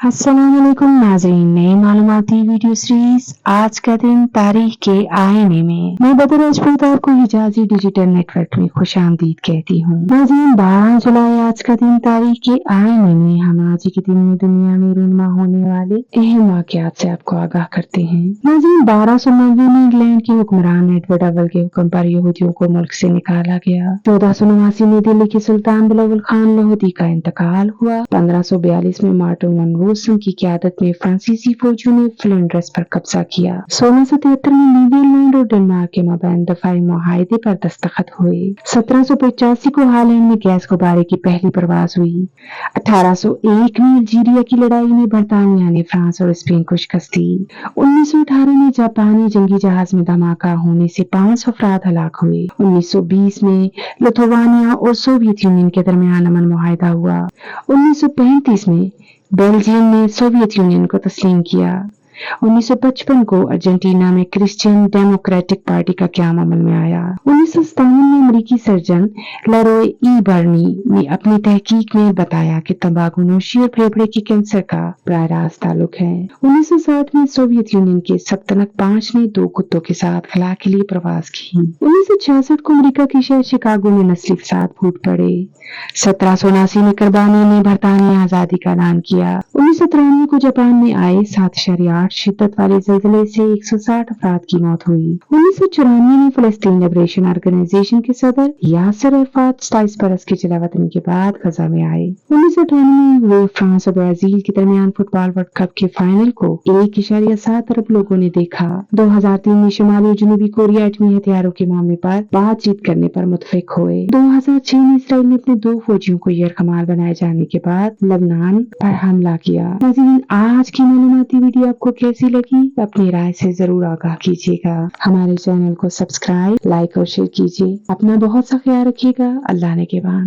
अस्सलाम वालेकुम नाज़रीन, नई मालूमाती वीडियो सीरीज आज का दिन तारीख के आईने में मैं बदर राजपूत आपको हिजाजी डिजिटल नेटवर्क में खुशामदीद कहती हूँ। नाज़रीन, 12 जुलाई आज का दिन तारीख के आईने में हम आज के दिन में दुनिया में रूनमा होने वाले अहम वाक़यात से आपको आगाह करते हैं। नाज़रीन, 1290 में इंग्लैंड के हुक्मरान एडवर्ड अव्वल के हुक्म पर यहूदियों को मुल्क से निकाला गया। 1489 में दिल्ली के सुल्तान बिलावल खान लोधी का इंतकाल हुआ। 1542 में मार्टिन वन रोसन की क़यादत में फ्रांसीसी फौजियों ने फ्लैंड्रस पर कब्जा किया। 1673 में नीदरलैंड और डेनमार्क के माबैन दफाई मुआहदे पर दस्तखत हुए। 1785 को हॉलैंड में गैस गुब्बारे की पहली परवाज हुई। 1801 में अल्जीरिया की लड़ाई में बरतानिया ने फ्रांस और स्पेन को शिकस्त दी। 1918 में जापानी जंगी जहाज में धमाका होने से 5 अफराद हलाक हुए। 1920 में लिथुआनिया और सोवियत यूनियन के दरमियान अमन मुआहदा हुआ। 1935 में बेल्जियम ने सोवियत यूनियन को तस्लीम किया। 1955 को अर्जेंटीना में क्रिश्चियन डेमोक्रेटिक पार्टी का क़याम अमल में आया। 1957 में अमेरिकी सर्जन लेरॉय ई बर्नी ने अपनी तहकीक में बताया कि तंबाकू नोशी और फेफड़े के कैंसर का बराह रास्त ताल्लुक है। 1960 में सोवियत यूनियन के सल्तनत 5 ने 2 कुत्तों के साथ खला के लिए प्रवास की। 1966 को अमेरिका के शहर शिकागो में नस्ली फसाद फूट पड़े। 1779 में करबानी ने बरतानिया आजादी का ऐलान किया। 1993 को जापान में आए 7.8 शिद्दत वाले ज़लज़ले से 160 अफराद की मौत हुई। 1994 में फलस्तीन लिबरेशन ऑर्गेनाइजेशन के सदर यासिर अराफात 27 बरस की जलावतनी के बाद गजा में आए। 1998 में हुए फ्रांस और ब्राजील के दरमियान फुटबॉल वर्ल्ड कप के फाइनल को 1.7 अरब लोगों ने देखा। 2003 में शुमाली और जनूबी कोरिया एटमी हथियारों के मामले पर बातचीत करने पर मुत्तफिक हुए। 2006 में इसराइल ने अपने 2 फौजियों को यरगमाल बनाए जाने के बाद लबनान पर हमला किया। नाज़रीन, आज की मालूमाती वीडियो आपको कैसी लगी? अपनी राय से जरूर आगाह कीजिएगा। हमारे चैनल को सब्सक्राइब, लाइक और शेयर कीजिए। अपना बहुत सा ख्याल रखिएगा। अल्लाह ने के बाद।